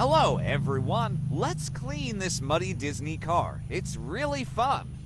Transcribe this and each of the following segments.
Hello, everyone. Let's clean this muddy Disney car. It's really fun.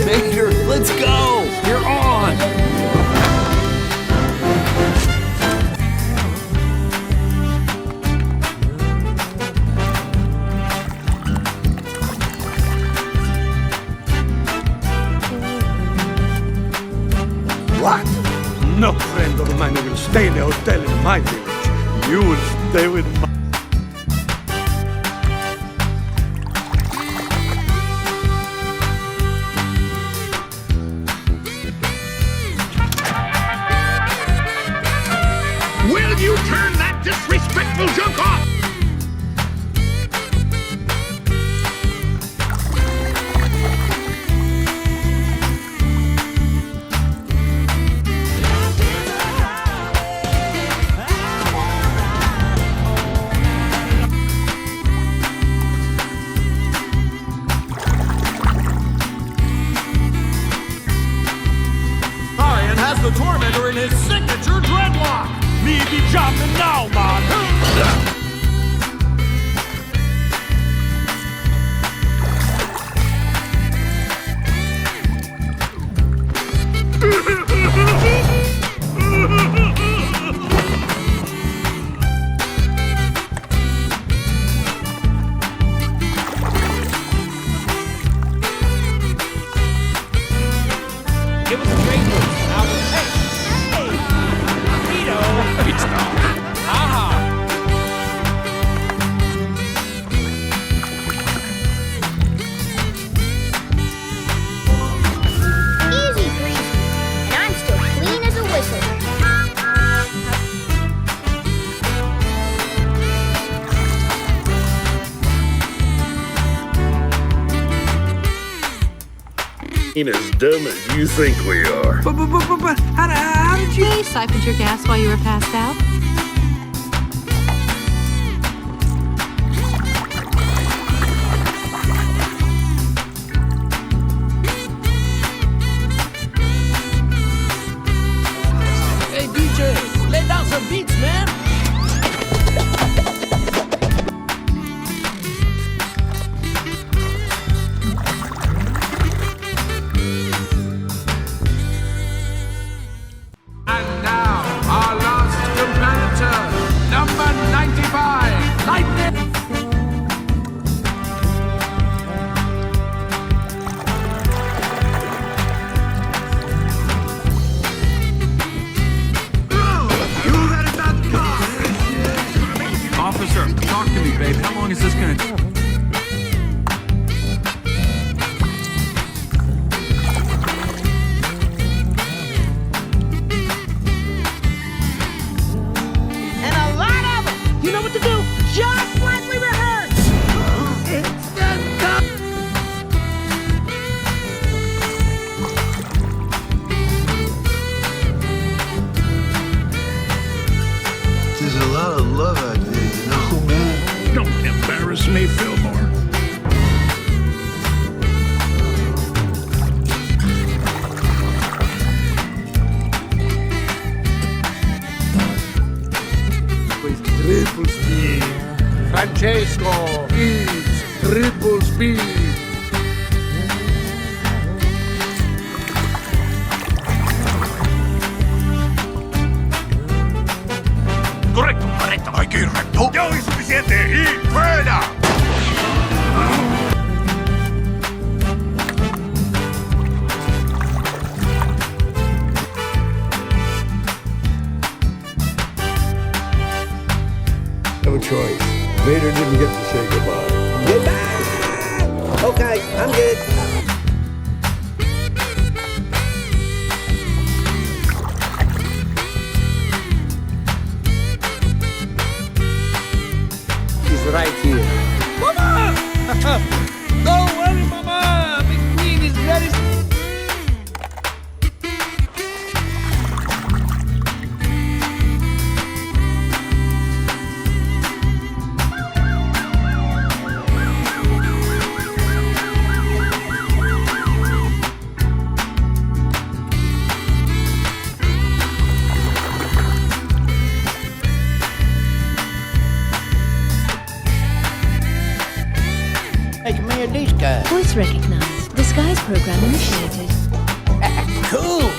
Victor, let's go! You're on! What? No friend of mine will stay in a hotel in my village. You will stay with my... Will you turn that disrespectful junk off? Ryan has the Tormentor in his signature dreadlock! Me be jumping now, man! It was a great move. Now, hey! Vito! Pizza. Aha! Easy breezy, and I'm still clean as a whistle. Ain't as dumb as you think we are. But how did you... Hey, siphoned your gas while you were passed out? Hey, DJ, lay down some beats, man! And now, our last competitor, number 95, Lightning! Officer, talk to me, babe. How long is this gonna... And a lot of them! You know what to do! Just like we rehearsed! It's There's a lot of love out there, you know, man. Don't embarrass me, Fillmore. Triple speed. Francesco is triple speed. Correcto, correcto. Hay que ir recto. Ya hoy suficiente. Y fuera. No choice. Vader didn't get to say goodbye. Goodbye! Okay, I'm good. He's right here. Mama! Don't worry, Mama! The queen is ready. Voice recognized. Disguise program initiated. Cool.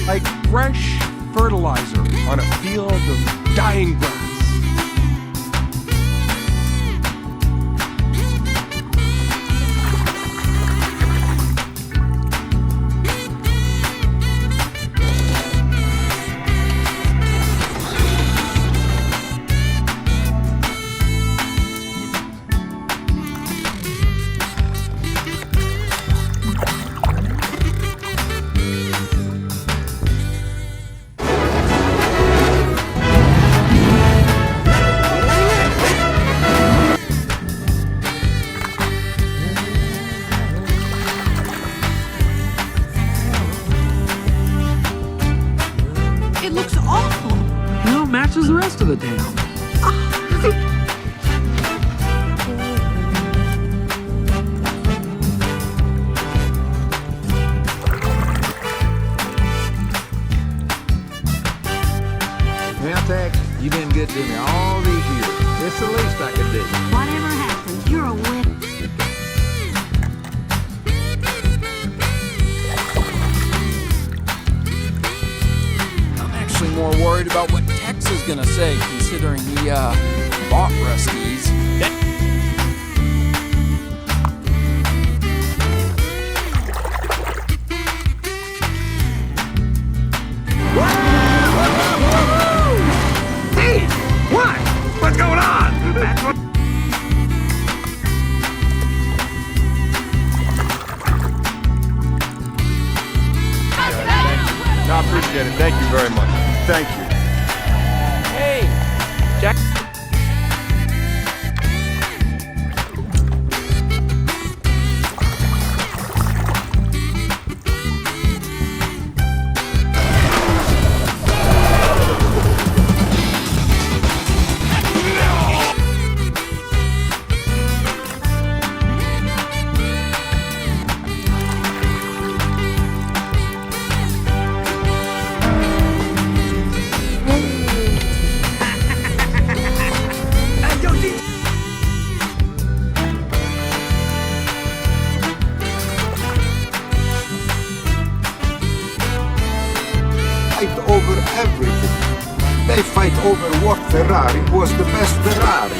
Like fresh fertilizer on a field of dying grass. It looks awful. No, matches the rest of the town. Now, Tex, you've been good to me all these years. It's the least I could do. Whatever happens, you're a win. I'm actually more worried about what Tex is gonna say, considering he, bought Rusty's. Hey! What? What's going on? That's what... No, I appreciate it. Thank you very much. Thank you. Hey, Jack. Fight over everything. They fight over what Ferrari was the best Ferrari.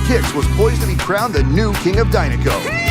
Kix was poised to be crowned the new king of Dynaco.